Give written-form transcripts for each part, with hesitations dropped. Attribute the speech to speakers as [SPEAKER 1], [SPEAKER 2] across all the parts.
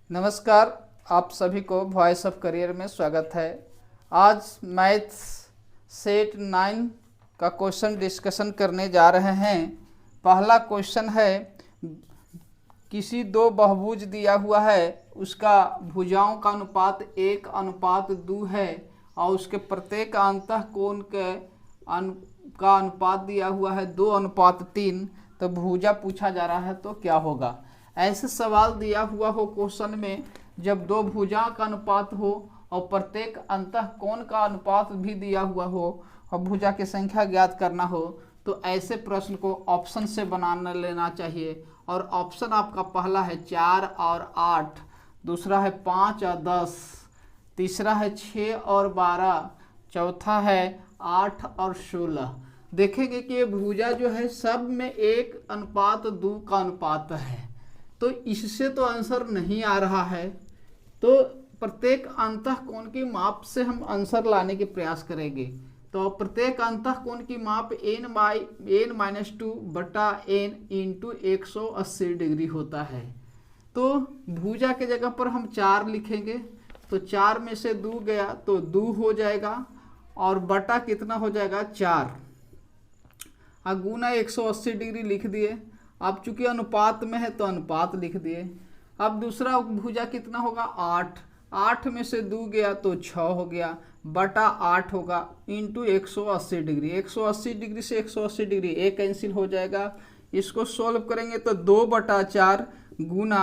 [SPEAKER 1] नमस्कार, आप सभी को वॉइस ऑफ करियर में स्वागत है। आज मैथ्स सेट 9 का क्वेश्चन डिस्कशन करने जा रहे हैं। पहला क्वेश्चन है, किसी दो बहुभुज दिया हुआ है, उसका भुजाओं का अनुपात 1:2 है और उसके प्रत्येक अंतः कोण का अनुपात दिया हुआ है 2:3। तो भुजा पूछा जा रहा है तो क्या होगा। ऐसे सवाल दिया हुआ हो क्वेश्चन में, जब दो भुजाओं का अनुपात हो और प्रत्येक अंतः कोण का अनुपात भी दिया हुआ हो और भुजा की संख्या ज्ञात करना हो, तो ऐसे प्रश्न को ऑप्शन से बनाना लेना चाहिए। और ऑप्शन आपका पहला है 4 और 8, दूसरा है 5 और 10, तीसरा है 6 और 12, चौथा है 8 और 16। देखेंगे कि ये भुजा जो है सब में 1:2 का अनुपात है, तो इससे तो आंसर नहीं आ रहा है। तो प्रत्येक अंतः कोण की माप से हम आंसर लाने के प्रयास करेंगे। तो प्रत्येक अंतः कोण की माप n-2 बटा n इंटू 180 डिग्री होता है। तो भुजा के जगह पर हम 4 लिखेंगे, तो 4 में से 2 गया तो 2 हो जाएगा और बटा कितना हो जाएगा 4, गुना 180 डिग्री लिख दिए। अब चूंकि अनुपात में है तो अनुपात लिख दिए। अब दूसरा भुजा कितना होगा 8, 8 में से 2 गया तो 6 हो गया, बटा 8 होगा इंटू 180 डिग्री। 180 डिग्री से 180 डिग्री एक कैंसिल हो जाएगा। इसको सॉल्व करेंगे तो 2/4 गुना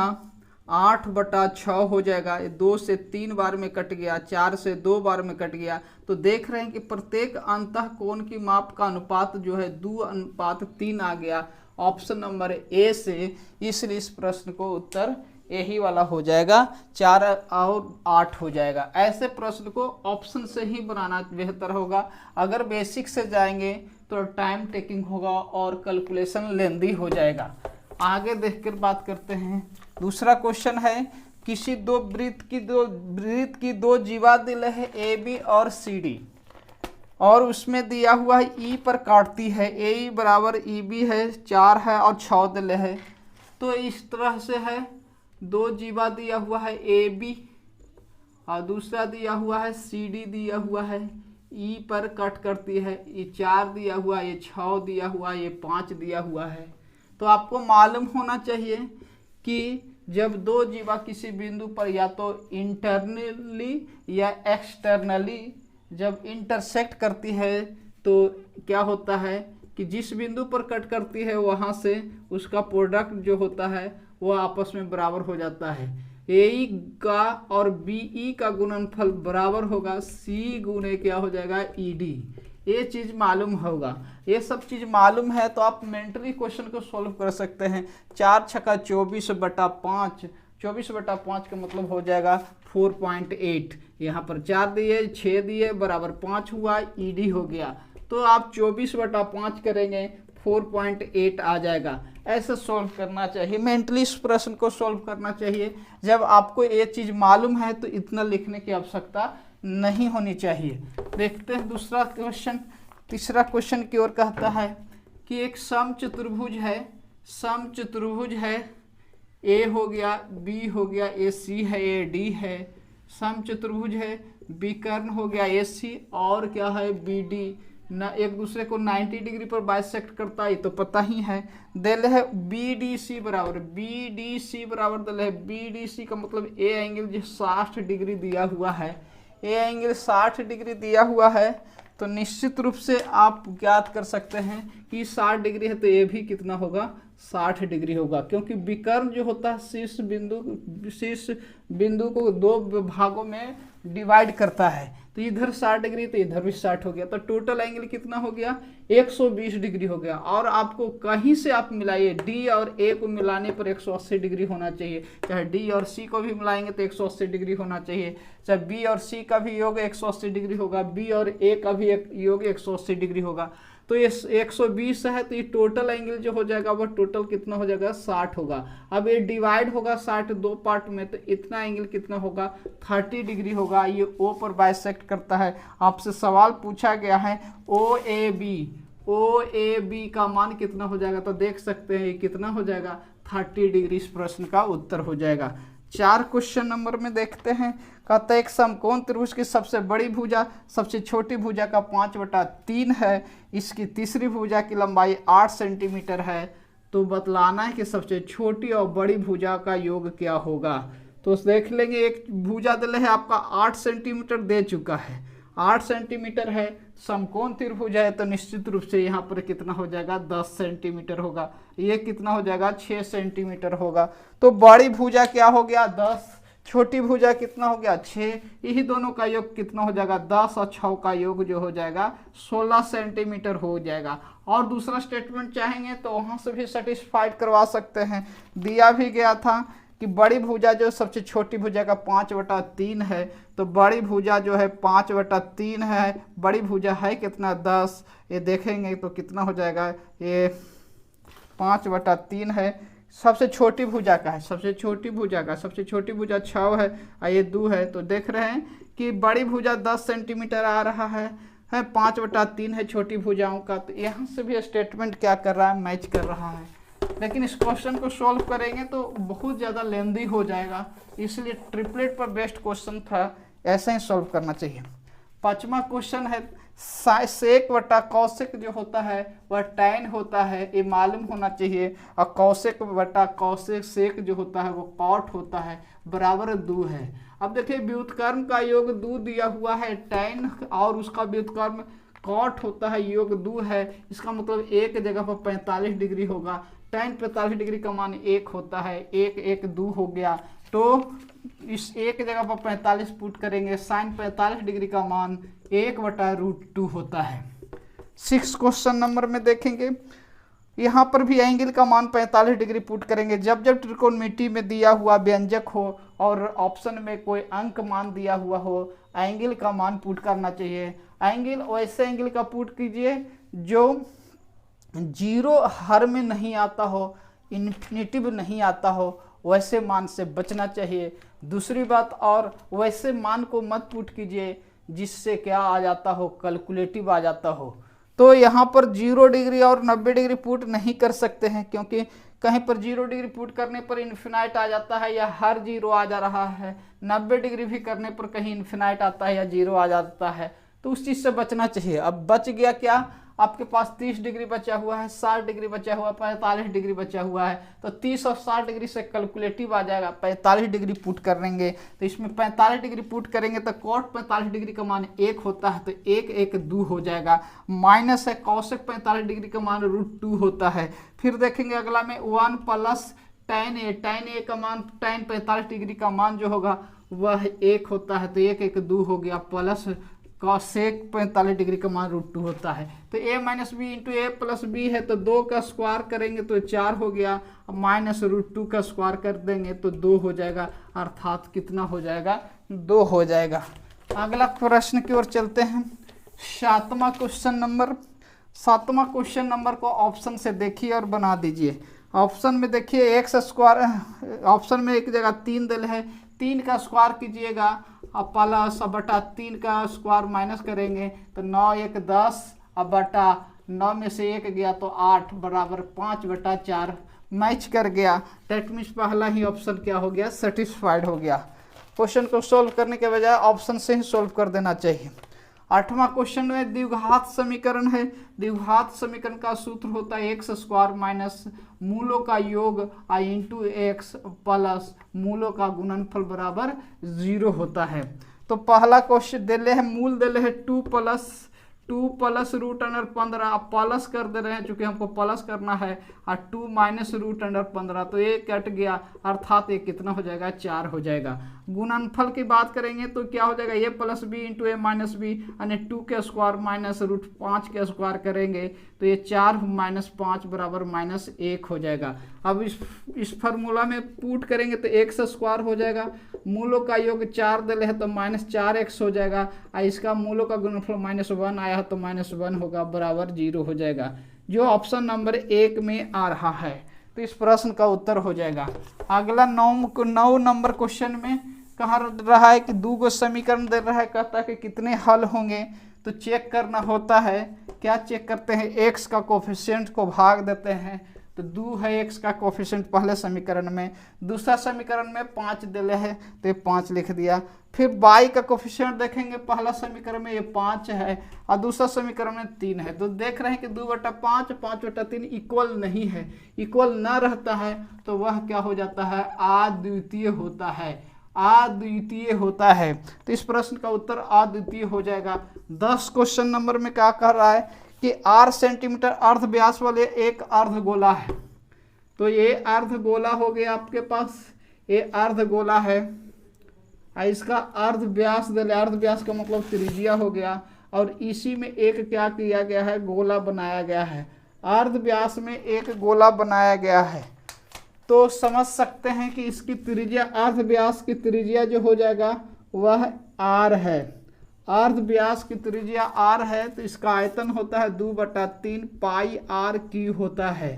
[SPEAKER 1] 8/6 हो जाएगा। 2 से 3 बार में कट गया, 4 से 2 बार में कट गया। तो देख रहे हैं कि प्रत्येक अंतः कोण की माप का अनुपात जो है 2:3 आ गया ऑप्शन नंबर ए से। इसलिए इस प्रश्न को उत्तर यही वाला हो जाएगा, 4 और 8 हो जाएगा। ऐसे प्रश्न को ऑप्शन से ही बनाना बेहतर होगा। अगर बेसिक से जाएंगे तो टाइम टेकिंग होगा और कैलकुलेशन लेंदी हो जाएगा। आगे देखकर बात करते हैं। दूसरा क्वेश्चन है, किसी दो वृत्त की दो जीवा दिले है ए बी और सी डी, और उसमें दिया हुआ है ई पर काटती है। ए बराबर ई बी है, 4 है और 6 दिले है। तो इस तरह से है, दो जीवा दिया हुआ है ए बी और दूसरा दिया हुआ है सी डी दिया हुआ है। ई पर कट करती है, ये 4 दिया हुआ, ये 6 दिया हुआ, ये 5 दिया हुआ है। तो आपको मालूम होना चाहिए कि जब दो जीवा किसी बिंदु पर या तो इंटरनली या एक्सटर्नली जब इंटरसेक्ट करती है तो क्या होता है कि जिस बिंदु पर कट करती है वहाँ से उसका प्रोडक्ट जो होता है वो आपस में बराबर हो जाता है। ए का और बी ई का गुणनफल बराबर होगा सी गुणे क्या हो जाएगा ई डी। ये चीज़ मालूम होगा। ये सब चीज़ मालूम है तो आप मेंटली क्वेश्चन को सॉल्व कर सकते हैं। 4 छक्का 24/5, 24/5 का मतलब हो जाएगा 4.8। यहाँ पर 4 दिए, 6 दिए, बराबर 5 हुआ, ईडी हो गया। तो आप 24/5 करेंगे, 4.8 आ जाएगा। ऐसे सॉल्व करना चाहिए, मेंटली इस प्रश्न को सॉल्व करना चाहिए। जब आपको ये चीज़ मालूम है तो इतना लिखने की आवश्यकता नहीं होनी चाहिए। देखते हैं दूसरा क्वेश्चन। तीसरा क्वेश्चन की ओर कहता है कि एक समचतुर्भुज है, समचतुर्भुज है, ए हो गया, बी हो गया, ए सी है, ए डी है। समचतुर्भुज है, बी कर्ण हो गया ए सी और क्या है बी डी, न एक दूसरे को 90 डिग्री पर बाइसेक्ट करता है तो पता ही है। दिल है बी डी सी बराबर, बी डी सी बराबर दिल है, बी डी सी का मतलब ए एंगल जो 60 डिग्री दिया हुआ है, ए एंगल 60 डिग्री दिया हुआ है। तो निश्चित रूप से आप ज्ञात कर सकते हैं कि 60 डिग्री है तो ये भी कितना होगा 60 डिग्री होगा, क्योंकि विकर्ण जो होता है शीर्ष बिंदु को दो भागों में डिवाइड करता है। तो इधर 60 डिग्री तो इधर भी 60 हो गया, तो टोटल एंगल कितना हो गया 120 डिग्री हो गया। और आपको कहीं से आप मिलाइए, डी और ए को मिलाने पर 180 डिग्री होना चाहिए, चाहे डी और सी को भी मिलाएंगे तो 180 डिग्री होना चाहिए, चाहे बी और सी का भी योग 180 डिग्री होगा, बी और ए का भी योग 180 डिग्री होगा। तो ये 120 है तो ये टोटल एंगल जो हो जाएगा वह टोटल कितना हो जाएगा 60 होगा। अब ये डिवाइड होगा 60 दो पार्ट में, तो इतना एंगल कितना होगा 30 डिग्री होगा। ये ओ पर बाइसेक्ट करता है। आपसे सवाल पूछा गया है ओ ए बी का मान कितना हो जाएगा, तो देख सकते हैं ये कितना हो जाएगा 30 डिग्री। इस प्रश्न का उत्तर हो जाएगा। 4 क्वेश्चन नंबर में देखते हैं। कहता है एक समकोण त्रिभुज की सबसे बड़ी भुजा सबसे छोटी भुजा का 5/3 है, इसकी तीसरी भुजा की लंबाई 8 सेंटीमीटर है, तो बतलाना है कि सबसे छोटी और बड़ी भुजा का योग क्या होगा। तो देख लेंगे, एक भुजा दिले है आपका 8 सेंटीमीटर दे चुका है, 8 सेंटीमीटर है, समकोण त्रिभुज है, तो निश्चित रूप से यहाँ पर कितना हो जाएगा 10 सेंटीमीटर होगा, ये कितना हो जाएगा 6 सेंटीमीटर होगा। तो बड़ी भुजा क्या हो गया 10, छोटी भुजा कितना हो गया 6, यही दोनों का योग कितना हो जाएगा 10 और 6 का योग जो हो जाएगा 16 सेंटीमीटर हो जाएगा। और दूसरा स्टेटमेंट चाहेंगे तो वहाँ से भी सेटिस्फाइड करवा सकते हैं, दिया भी गया था कि बड़ी भुजा जो सबसे छोटी भुजा का 5/3 है, तो बड़ी भुजा जो है 5/3 है, बड़ी भुजा है कितना 10, ये देखेंगे तो कितना हो जाएगा, ये 5/3 है। सबसे छोटी भुजा का है, सबसे छोटी भुजा 6 है और ये 2 है, तो देख रहे हैं कि बड़ी भुजा 10 सेंटीमीटर आ रहा है 5/3 है छोटी भुजाओं का। तो यहाँ से भी स्टेटमेंट क्या कर रहा है, मैच कर रहा है। लेकिन इस क्वेश्चन को सॉल्व करेंगे तो बहुत ज़्यादा लेंदी हो जाएगा, इसलिए ट्रिपलेट पर बेस्ट क्वेश्चन था, ऐसे ही सॉल्व करना चाहिए। 5वां क्वेश्चन है सेक बटा कौशिक जो होता है वह tan होता है, ये मालूम होना चाहिए, और कौशिक बटा कौशिक सेक जो होता है वो कॉट होता है, बराबर 2 है। अब देखिए व्युत्क्रम का योग 2 दिया हुआ है, tan और उसका व्युत्क्रम कॉट होता है, योग 2 है, इसका मतलब एक जगह पर 45 डिग्री होगा, tan 45 डिग्री का मान 1 होता है, 1 1 2 हो गया, तो इस एक जगह पर 45 पुट करेंगे, साइन 45 डिग्री का मान 1/√2 होता है। 6 क्वेश्चन नंबर में देखेंगे, यहाँ पर भी एंगल का मान 45 डिग्री पुट करेंगे। जब जब त्रिकोणमिति में दिया हुआ व्यंजक हो और ऑप्शन में कोई अंक मान दिया हुआ हो, एंगल का मान पुट करना चाहिए। एंगल वैसे एंगल का पुट कीजिए जो 0 हर में नहीं आता हो, इन्फिनिटिव नहीं आता हो, वैसे मान से बचना चाहिए। दूसरी बात, और वैसे मान को मत पुट कीजिए जिससे क्या आ जाता हो, कैलकुलेटिव आ जाता हो। तो यहाँ पर 0 डिग्री और 90 डिग्री पुट नहीं कर सकते हैं, क्योंकि कहीं पर 0 डिग्री पुट करने पर इन्फिनाइट आ जाता है या हर 0 आ जा रहा है, 90 डिग्री भी करने पर कहीं इन्फिनाइट आता है या 0 आ जाता है, तो उस चीज़ से बचना चाहिए। अब बच गया क्या, आपके पास 30 डिग्री बचा हुआ है, 60 डिग्री बचा हुआ है, 45 डिग्री बचा हुआ है, तो 30 और 60 डिग्री से कैलकुलेटिव आ जाएगा, 45 डिग्री पुट करेंगे, तो इसमें 45 डिग्री पुट करेंगे तो कॉट 45 डिग्री का मान 1 होता है, तो 1 1 2 हो जाएगा, माइनस है कौशिक 45 डिग्री का मान √2 होता है। फिर देखेंगे अगला में 1 प्लस tan a का मान, tan 45 डिग्री का मान जो होगा वह 1 होता है, तो 1 1 2 हो गया, प्लस कॉसेक 45 डिग्री का मान √2 होता है, तो a minus B into A plus B है, तो 2 का स्क्वायर करेंगे तो 4 हो गया, माइनस √2 का स्क्वायर कर देंगे तो 2 हो जाएगा, अर्थात कितना हो जाएगा 2 हो जाएगा। अगला प्रश्न की ओर चलते हैं। 7वां क्वेश्चन नंबर को ऑप्शन से देखिए और बना दीजिए। ऑप्शन में देखिए x², ऑप्शन में एक जगह 3 दिल है, 3 का स्क्वायर कीजिएगा अब प्लस अब बटा 3 का स्क्वायर माइनस करेंगे तो 9 1 10, अब बटा 9 में से 1 गया तो 8 बराबर 5/4 मैच कर गया। डेट मीन्स पहला ही ऑप्शन क्या हो गया, सेटिस्फाइड हो गया। क्वेश्चन को सोल्व करने के बजाय ऑप्शन से ही सोल्व कर देना चाहिए। 8वां क्वेश्चन में द्विघात समीकरण है। द्विघात समीकरण का सूत्र होता है x² माइनस मूलों का योग इंटू एक्स प्लस मूलों का गुणनफल बराबर 0 होता है। तो पहला क्वेश्चन दे है, मूल दे है 2 प्लस √15, आप प्लस कर दे रहे हैं चूंकि हमको प्लस करना है, और 2 माइनस √15, तो ये कट गया, अर्थात ये कितना हो जाएगा 4 हो जाएगा। गुणनफल की बात करेंगे तो क्या हो जाएगा, a plus B into A minus B, यानी 2 के स्क्वायर माइनस √5 के स्क्वायर करेंगे तो ये 4 माइनस 5 बराबर -1 हो जाएगा। अब इस फार्मूला में पुट करेंगे तो x² हो जाएगा, मूलों का योग 4 दिले है तो -4x हो जाएगा, और इसका मूलों का गुणनफल -1 आया है तो -1 होगा बराबर 0 हो जाएगा, जो ऑप्शन नंबर 1 में आ रहा है। तो इस प्रश्न का उत्तर हो जाएगा। अगला 9 नंबर क्वेश्चन में कहा रहा है कि 2 गो समीकरण दे रहा है, कहता है कि कितने हल होंगे, तो चेक करना होता है। क्या चेक करते हैं, x का कोफिशिएंट को भाग देते हैं तो 2 है x का कोफिशिएंट पहले समीकरण में। दूसरा समीकरण में 5 दिले है तो ये 5 लिख दिया। फिर y का कोफिशिएंट देखेंगे, पहला समीकरण में ये 5 है और दूसरा समीकरण में 3 है। तो देख रहे हैं कि 2/5 5/3 इक्वल नहीं है। इक्वल ना रहता है तो वह क्या हो जाता है, अद्वितीय होता है। अद्वितीय होता है। तो इस प्रश्न का उत्तर अद्वितीय हो जाएगा। 10 क्वेश्चन नंबर में क्या कर रहा है कि 8 सेंटीमीटर अर्ध व्यास वाले एक अर्धगोला है। तो ये अर्धगोला हो गया आपके पास, ये अर्धगोला है। इसका अर्ध व्यास दिले, अर्ध व्यास का मतलब त्रिज्या हो गया, और इसी में एक क्या किया गया है, गोला बनाया गया है। अर्ध व्यास में एक गोला बनाया गया है। तो समझ सकते हैं कि इसकी त्रिज्या, अर्ध व्यास की त्रिज्या जो हो जाएगा वह r है। अर्ध व्यास की त्रिज्या r है तो इसका आयतन होता है 2/3 पाई r क्यू होता है।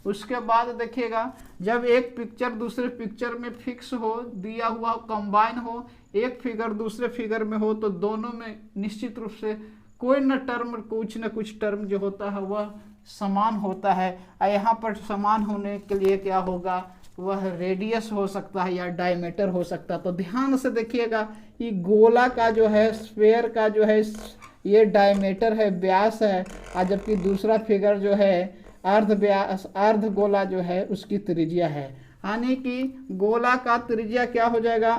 [SPEAKER 1] उसके बाद देखिएगा, जब एक पिक्चर दूसरे पिक्चर में फिक्स हो, दिया हुआ कंबाइन हो, एक फिगर दूसरे फिगर में हो, तो दोनों में निश्चित रूप से कोई न टर्म, कुछ न कुछ टर्म जो होता है वह समान होता है। यहाँ पर समान होने के लिए क्या होगा, वह रेडियस हो सकता है या डायमीटर हो सकता है। तो ध्यान से देखिएगा कि गोला का जो है, स्फेयर का जो है, ये डायमीटर है, व्यास है, और जबकि दूसरा फिगर जो है अर्ध व्यास, अर्ध गोला जो है उसकी त्रिज्या है। यानी कि गोला का त्रिज्या क्या हो जाएगा,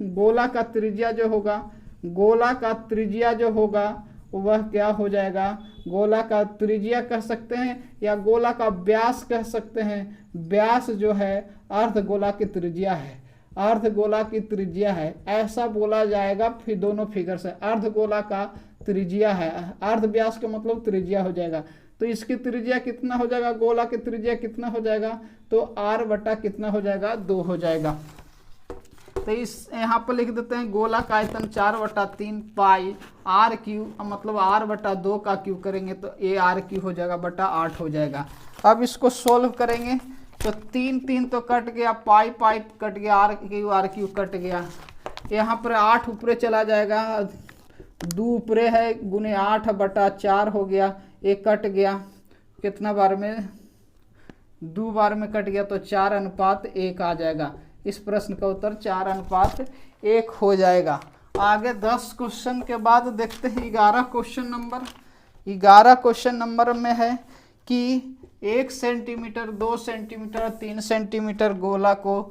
[SPEAKER 1] गोला का त्रिज्या जो होगा, गोला का त्रिज्या जो होगा वह क्या हो जाएगा, गोला का त्रिज्या कह सकते हैं या गोला का व्यास कह सकते हैं। व्यास जो है अर्धगोला की त्रिज्या है, अर्धगोला की त्रिज्या है, ऐसा बोला जाएगा। फिर दोनों फिगर से अर्धगोला का त्रिज्या है, अर्ध व्यास का मतलब त्रिज्या हो जाएगा। तो इसकी त्रिज्या कितना हो जाएगा, गोला की त्रिज्या कितना हो जाएगा, तो r बटा कितना हो जाएगा, 2 हो जाएगा। तो इस यहाँ पर लिख देते हैं गोला का आयतन 4/3 पाई r क्यू, मतलब r/2 का क्यू करेंगे तो a r क्यू हो जाएगा बटा 8 हो जाएगा। अब इसको सोल्व करेंगे तो 3 तो कट गया, पाई पाई कट गया, r क्यू कट गया। यहाँ पर 8 ऊपरे चला जाएगा, 2 ऊपरे है, गुने 8/4 हो गया, एक कट गया, कितना बार में, 2 बार में कट गया, तो 4:1 आ जाएगा। इस प्रश्न का उत्तर 4:1 हो जाएगा। आगे 10 क्वेश्चन के बाद देखते हैं 11 क्वेश्चन नंबर। 11 क्वेश्चन नंबर में है कि 1 सेंटीमीटर, 2 सेंटीमीटर, 3 सेंटीमीटर गोला को,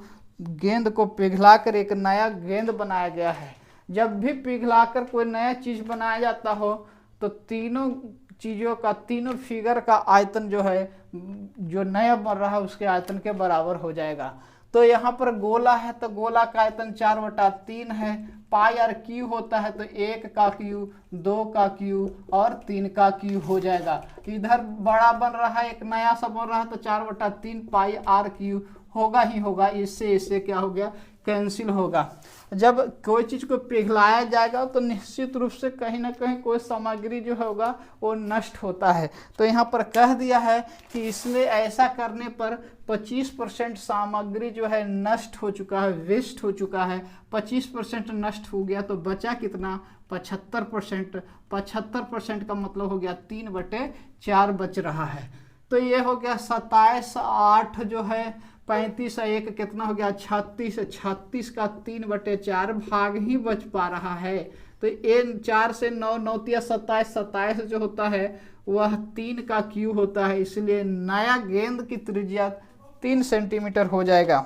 [SPEAKER 1] गेंद को पिघलाकर एक नया गेंद बनाया गया है। जब भी पिघलाकर कोई नया चीज बनाया जाता हो तो तीनों चीज़ों का, तीनों फिगर का आयतन जो है, जो नया बन रहा है उसके आयतन के बराबर हो जाएगा। तो यहाँ पर गोला है तो गोला का आयतन 4/3 है, पाई r क्यू होता है तो 1 का क्यू, 2 का क्यू और 3 का क्यू हो जाएगा। इधर बड़ा बन रहा है, एक नया सा बन रहा है तो 4/3 पाई r क्यू होगा ही होगा। इससे क्या हो गया, कैंसिल होगा। जब कोई चीज़ को पिघलाया जाएगा तो निश्चित रूप से कहीं ना कहीं कोई सामग्री जो होगा वो नष्ट होता है। तो यहाँ पर कह दिया है कि इसलिए ऐसा करने पर 25% सामग्री जो है नष्ट हो चुका है, वेस्ट हो चुका है। 25% नष्ट हो गया तो बचा कितना, 75%। 75% का मतलब हो गया 3/4 बच रहा है। तो ये हो गया 27, 8 जो है 35 और 1 कितना हो गया, 36। 36 का 3/4 भाग ही बच पा रहा है। तो ये 4 से 9, 9 × 27, 27 जो होता है वह 3 का क्यू होता है। इसलिए नया गेंद की त्रिज्या 3 सेंटीमीटर हो जाएगा।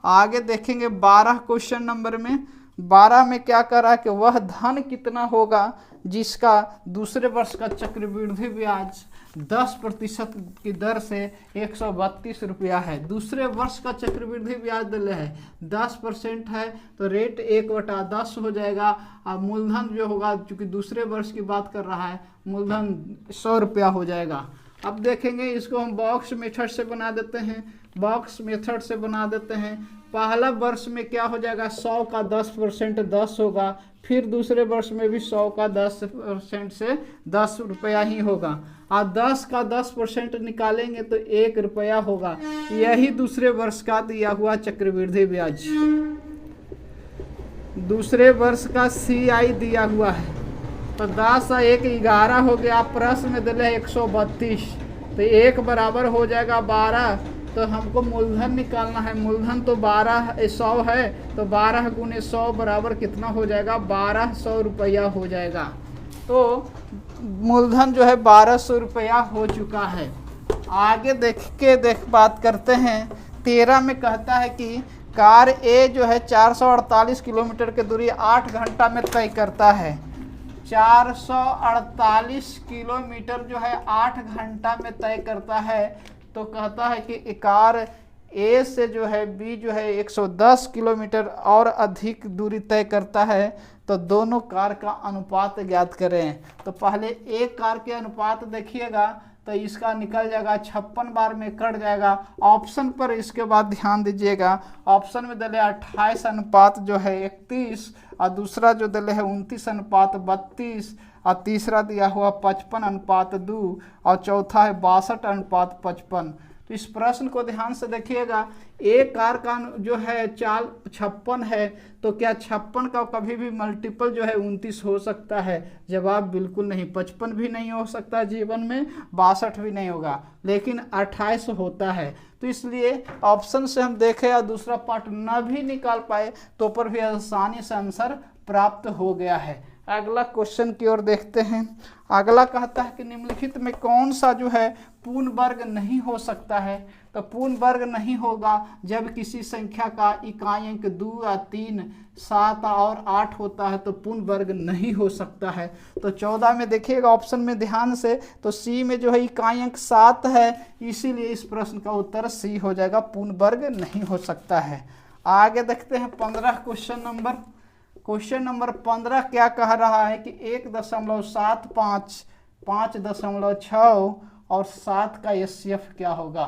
[SPEAKER 1] आगे देखेंगे 12 क्वेश्चन नंबर में। 12 में क्या कर रहा है कि वह धन कितना होगा जिसका दूसरे वर्ष का चक्रवृद्धि ब्याज 10% की दर से 132 रुपया है। दूसरे वर्ष का चक्रवृद्धि ब्याज दर है 10% है तो रेट 1/10 हो जाएगा। और मूलधन जो होगा, चूंकि दूसरे वर्ष की बात कर रहा है, मूलधन 100 रुपया हो जाएगा। अब देखेंगे इसको हम बॉक्स मेथड से बना देते हैं। बॉक्स मेथड से बना देते हैं। पहला वर्ष में क्या हो जाएगा, 100 का 10% 10 होगा। फिर दूसरे वर्ष में भी 100 का 10% से 10 रुपया ही होगा। और 10 का 10% निकालेंगे तो 1 रुपया होगा। यही दूसरे वर्ष का दिया हुआ चक्रवृद्धि ब्याज, दूसरे वर्ष का CI दिया हुआ है। तो 10 और 1 11 हो गया। प्रश्न में दिले 132। तो 1 बराबर हो जाएगा 12। तो हमको मूलधन निकालना है, मूलधन तो 100 है, तो 12 गुने 100 बराबर कितना हो जाएगा, 1200 रुपया हो जाएगा। तो मूलधन जो है 1200 रुपया हो चुका है। आगे बात करते हैं। 13 में कहता है कि कार ए जो है 448 किलोमीटर की दूरी 8 घंटा में तय करता है। 448 किलोमीटर जो है 8 घंटा में तय करता है। तो कहता है कि कार ए से जो है बी जो है 110 किलोमीटर और अधिक दूरी तय करता है। तो दोनों कार का अनुपात ज्ञात करें। तो पहले एक कार के अनुपात देखिएगा, तो इसका निकल जाएगा 56 बार में कट जाएगा। ऑप्शन पर इसके बाद ध्यान दीजिएगा, ऑप्शन में दिले 28 अनुपात जो है 31, और दूसरा जो दिले है 29 अनुपात 32, और तीसरा दिया हुआ 55 अनुपात 2, और चौथा है 62 अनुपात 55। तो इस प्रश्न को ध्यान से देखिएगा। एक कार का जो है चाल 56 है, तो क्या 56 का कभी भी मल्टीपल जो है 29 हो सकता है? जवाब बिल्कुल नहीं। 55 भी नहीं हो सकता जीवन में, 62 भी नहीं होगा, लेकिन 28 होता है। तो इसलिए ऑप्शन से हम देखें या दूसरा पार्ट न भी निकाल पाए तो पर भी आसानी से आंसर प्राप्त हो गया है। अगला क्वेश्चन की ओर देखते हैं। अगला कहता है कि निम्नलिखित में कौन सा जो है पूर्ण वर्ग नहीं हो सकता है? तो पूर्ण वर्ग नहीं होगा जब किसी संख्या का इकाई अंक 2 या 3, 7 और 8 होता है, तो पूर्ण वर्ग नहीं हो सकता है। तो 14 में देखिएगा ऑप्शन में ध्यान से, तो सी में जो है इकाई अंक 7 है, इसीलिए इस प्रश्न का उत्तर सी हो जाएगा, पूर्ण वर्ग नहीं हो सकता है। आगे देखते हैं 15 क्वेश्चन नंबर 15 क्या कह रहा है कि 1.75, 5.6 और 7 का एचसीएफ क्या होगा?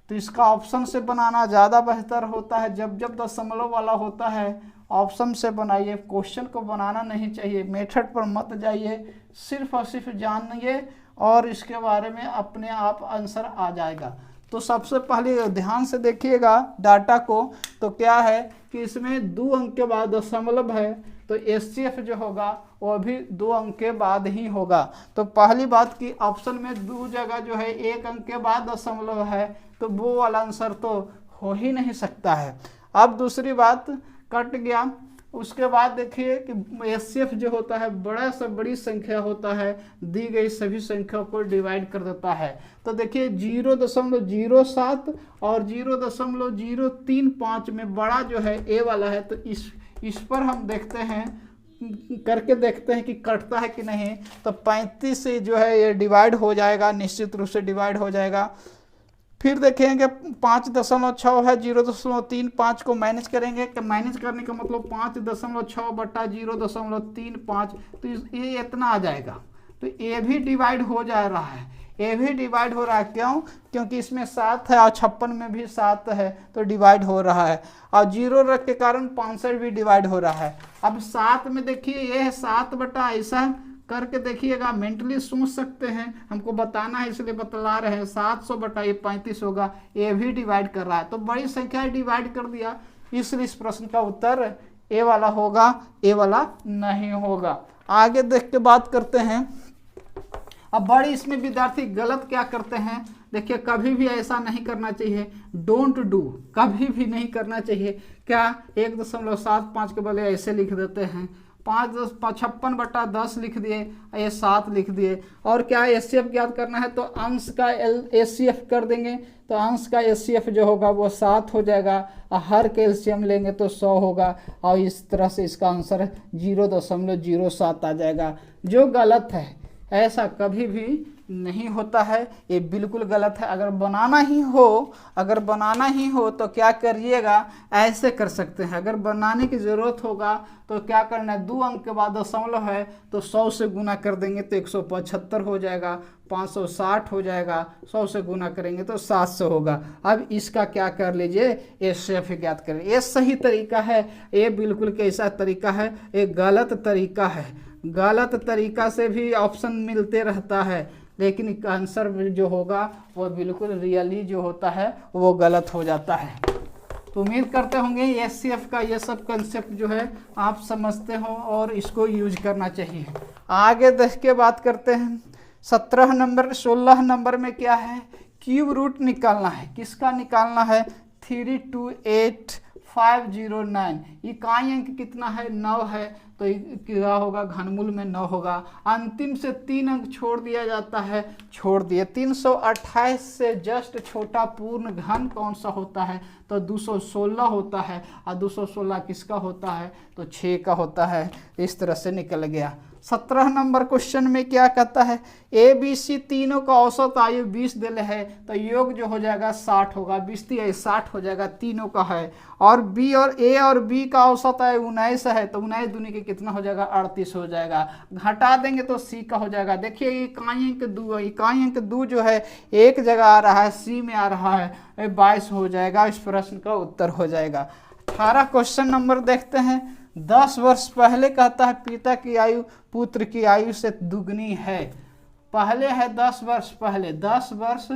[SPEAKER 1] तो इसका ऑप्शन से बनाना ज़्यादा बेहतर होता है। जब दशमलव वाला होता है ऑप्शन से बनाइए, क्वेश्चन को बनाना नहीं चाहिए, मेथड पर मत जाइए, सिर्फ और सिर्फ जानिए और इसके बारे में अपने आप आंसर आ जाएगा। तो सबसे पहले ध्यान से देखिएगा डाटा को। तो क्या है कि इसमें 2 अंक के बाद दशमलव है, तो एचसीएफ जो होगा वो भी 2 अंक के बाद ही होगा। तो पहली बात कि ऑप्शन में 2 जगह जो है 1 अंक के बाद दशमलव है, तो वो वाला आंसर तो हो ही नहीं सकता है। अब दूसरी बात कट गया। उसके बाद देखिए कि एचसीएफ जो होता है बड़ा से बड़ी संख्या होता है, दी गई सभी संख्या को डिवाइड कर देता है। तो देखिए 0.07 और 0.035 में बड़ा जो है ए वाला है, तो इस पर हम देखते हैं, करके देखते हैं कि कटता है कि नहीं। तो 35 से जो है ये डिवाइड हो जाएगा, निश्चित रूप से डिवाइड हो जाएगा। फिर देखेंगे 5.6 है, 0.35 को मैनेज करेंगे। कि मैनेज करने का मतलब 5.6 बटा 0.35, तो ये इतना आ जाएगा। तो ये भी डिवाइड हो जा रहा है, ये भी डिवाइड हो रहा है। क्यों? क्योंकि इसमें 7 है और 56 में भी 7 है, तो डिवाइड हो रहा है। और 0 रख के कारण 65 भी डिवाइड हो रहा है। अब 7 में देखिए ये है 7 बटा, ऐसा करके देखिएगा, मेंटली सोच सकते हैं, हमको बताना है इसलिए बतला रहे हैं। 700 बटा ये 35 होगा, ये भी डिवाइड कर रहा है। तो बड़ी संख्या डिवाइड कर दिया, इसलिए इस प्रश्न का उत्तर ए वाला होगा, ए वाला नहीं होगा। आगे देख के बात करते हैं। अब बड़ी इसमें विद्यार्थी गलत क्या करते हैं, देखिए कभी भी ऐसा नहीं करना चाहिए, डोंट डू, कभी भी नहीं करना चाहिए। क्या 1.75 के बदले ऐसे लिख देते हैं, 56 बटा 10 लिख दिए, ये 7 लिख दिए। और क्या एचसीएफ ज्ञात करना है, तो अंश का एचसीएफ कर देंगे, तो अंश का एचसीएफ जो होगा वो 7 हो जाएगा, और हर के एलसीएम लेंगे तो 100 होगा, और इस तरह से इसका आंसर 0.07 आ जाएगा, जो गलत है। ऐसा कभी भी नहीं होता है, ये बिल्कुल गलत है। अगर बनाना ही हो तो क्या करिएगा, ऐसे कर सकते हैं। अगर बनाने की ज़रूरत होगा तो क्या करना है, 2 अंक के बाद दशमलव है तो 100 से गुना कर देंगे तो 175 हो जाएगा, 560 हो जाएगा, 100 से गुना करेंगे तो 700 होगा। अब इसका क्या कर लीजिए, एचसीएफ ज्ञात करें। ये सही तरीका है, ये बिल्कुल कैसा तरीका है, ये गलत तरीका है। गलत तरीका से भी ऑप्शन मिलते रहता है, लेकिन आंसर जो होगा वो बिल्कुल रियली जो होता है वो गलत हो जाता है। तो उम्मीद करते होंगे एचसीएफ का ये सब कंसेप्ट जो है आप समझते हो और इसको यूज करना चाहिए। आगे देख के बात करते हैं। 16 नंबर में क्या है, क्यूब रूट निकालना है। किसका निकालना है, 328509। इकाई अंक कितना है, 9 है, तो क्या होगा, घनमूल में 9 होगा। अंतिम से 3 अंक छोड़ दिया जाता है, छोड़ दिए। 328 से जस्ट छोटा पूर्ण घन कौन सा होता है, तो 216 होता है। और 216 किसका होता है, तो 6 का होता है। इस तरह से निकल गया। 17 नंबर क्वेश्चन में क्या कहता है, ए बी सी तीनों का औसत आयु 20 दिल है, तो योग जो हो जाएगा 60 होगा। 20 हो जाएगा, तीनों का है। और बी और ए और बी का औसत आयु 19 है, तो 19 दूनी के कितना हो जाएगा, 38 हो जाएगा। घटा देंगे तो सी का हो जाएगा। देखिए इकाई अंक 2, इकाई अंक 2 जो है एक जगह आ रहा है, सी में आ रहा है, 22 हो जाएगा। इस प्रश्न का उत्तर हो जाएगा। 18 क्वेश्चन नंबर देखते हैं। 10 वर्ष पहले कहता है पिता की आयु पुत्र की आयु से दुगनी है। पहले है 10 वर्ष पहले, 10 वर्ष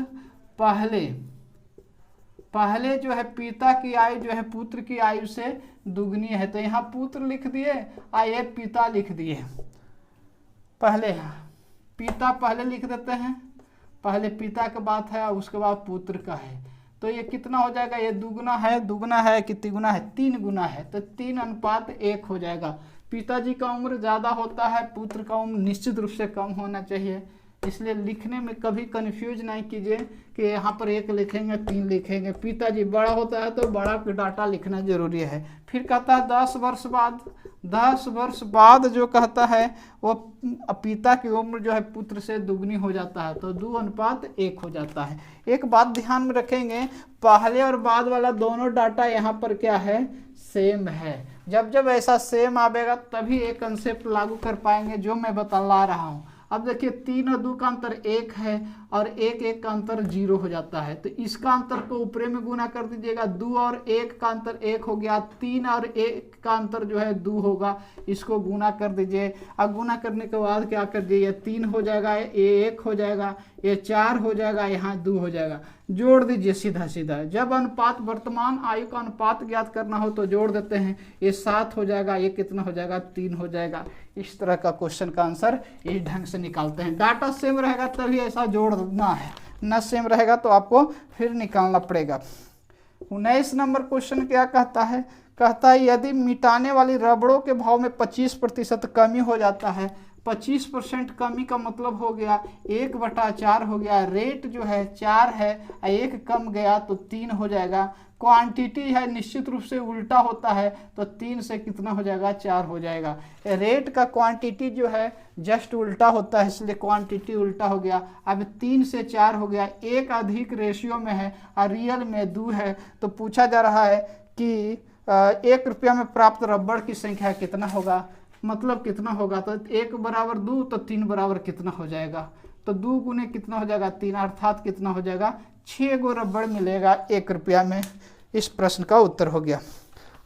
[SPEAKER 1] पहले जो है पिता की आयु जो है पुत्र की आयु से दुगनी है, तो यहाँ पुत्र लिख दिए और ये पिता लिख दिए। पहले पिता पहले लिख देते हैं, पहले पिता का बात है और उसके बाद पुत्र का है, तो ये कितना हो जाएगा, ये दुगना है कि तिगुना है, 3 गुना है, तो 3:1 हो जाएगा। पिताजी का उम्र ज़्यादा होता है, पुत्र का उम्र निश्चित रूप से कम होना चाहिए। इसलिए लिखने में कभी कंफ्यूज नहीं कीजिए कि यहाँ पर 1 लिखेंगे 3 लिखेंगे। पिताजी बड़ा होता है तो बड़ा डाटा लिखना जरूरी है। फिर कहता है 10 वर्ष बाद, 10 वर्ष बाद जो कहता है वो पिता की उम्र जो है पुत्र से दुगनी हो जाता है, तो 2:1 हो जाता है। एक बात ध्यान में रखेंगे, पहले और बाद वाला दोनों डाटा यहाँ पर क्या है, सेम है। जब ऐसा सेम आवेगा तभी एक कंसेप्ट लागू कर पाएंगे जो मैं बतला रहा हूँ। अब देखिए 3 और 2 का अंतर 1 है और 1 का अंतर 0 हो जाता है, तो इसका अंतर को ऊपरे में गुना कर दीजिएगा। 2 और 1 का अंतर 1 हो गया, 3 और 1 का अंतर जो है 2 होगा, इसको गुना कर दीजिए। अब गुना करने के बाद क्या कर दीजिए, 3 हो जाएगा, ये 1 हो जाएगा, ये 4 हो जाएगा, यहाँ 2 हो जाएगा। जोड़ दीजिए सीधा सीधा। जब अनुपात वर्तमान आयु का अनुपात ज्ञात करना हो तो जोड़ देते हैं, ये 7 हो जाएगा, ये कितना हो जाएगा, 3 हो जाएगा। इस तरह का क्वेश्चन का आंसर इस ढंग से निकालते हैं। डाटा सेम रहेगा तभी ऐसा जोड़ना है, न सेम रहेगा तो आपको फिर निकालना पड़ेगा। 19 नंबर क्वेश्चन क्या कहता है, कहता है यदि मिटाने वाली रबड़ों के भाव में 25% कमी हो जाता है, 25% कमी का मतलब हो गया 1/4 हो गया। रेट जो है 4 है, 1 कम गया तो 3 हो जाएगा। क्वांटिटी है निश्चित रूप से उल्टा होता है, तो 3 से कितना हो जाएगा, 4 हो जाएगा। रेट का क्वांटिटी जो है जस्ट उल्टा होता है, इसलिए क्वांटिटी उल्टा हो गया। अब 3 से 4 हो गया, 1 अधिक रेशियो में है और रियल में 2 है, तो पूछा जा रहा है कि 1 रुपया में प्राप्त रबड़ की संख्या कितना होगा, मतलब कितना होगा, तो 1 बराबर 2 तो 3 बराबर कितना हो जाएगा, तो 2 गुने कितना हो जाएगा, 3, अर्थात कितना हो जाएगा, 6 गो रबड़ मिलेगा 1 रुपया में। इस प्रश्न का उत्तर हो गया।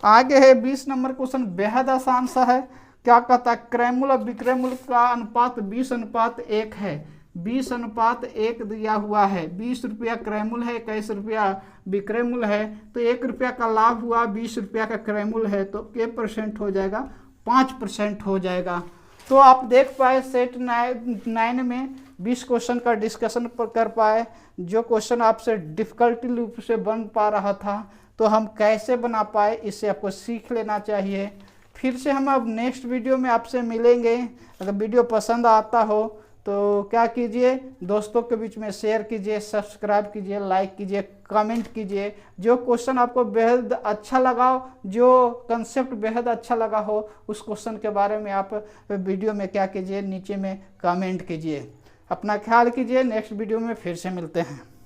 [SPEAKER 1] आगे है 20 नंबर क्वेश्चन, बेहद आसान सा है। क्या कहता है, क्रयमूल्य और विक्रयमूल्य का अनुपात 20:1 है। 20:1 दिया हुआ है। 20 रुपया क्रयमूल्य है, 21 रुपया विक्रयमूल्य है, तो 1 रुपया का लाभ हुआ, 20 रुपया का क्रयमूल्य है, तो क्या % हो जाएगा, 5% हो जाएगा। तो आप देख पाए सेट 9 में 20 क्वेश्चन का डिस्कशन कर पाए। जो क्वेश्चन आपसे डिफिकल्टी रूप से बन पा रहा था तो हम कैसे बना पाए, इससे आपको सीख लेना चाहिए। फिर से हम अब नेक्स्ट वीडियो में आपसे मिलेंगे। अगर वीडियो पसंद आता हो तो क्या कीजिए, दोस्तों के बीच में शेयर कीजिए, सब्सक्राइब कीजिए, लाइक कीजिए, कमेंट कीजिए। जो क्वेश्चन आपको बेहद अच्छा लगा, जो कंसेप्ट बेहद अच्छा लगा हो, उस क्वेश्चन के बारे में आप वीडियो में क्या कीजिए, नीचे में कमेंट कीजिए। अपना ख्याल कीजिए। नेक्स्ट वीडियो में फिर से मिलते हैं।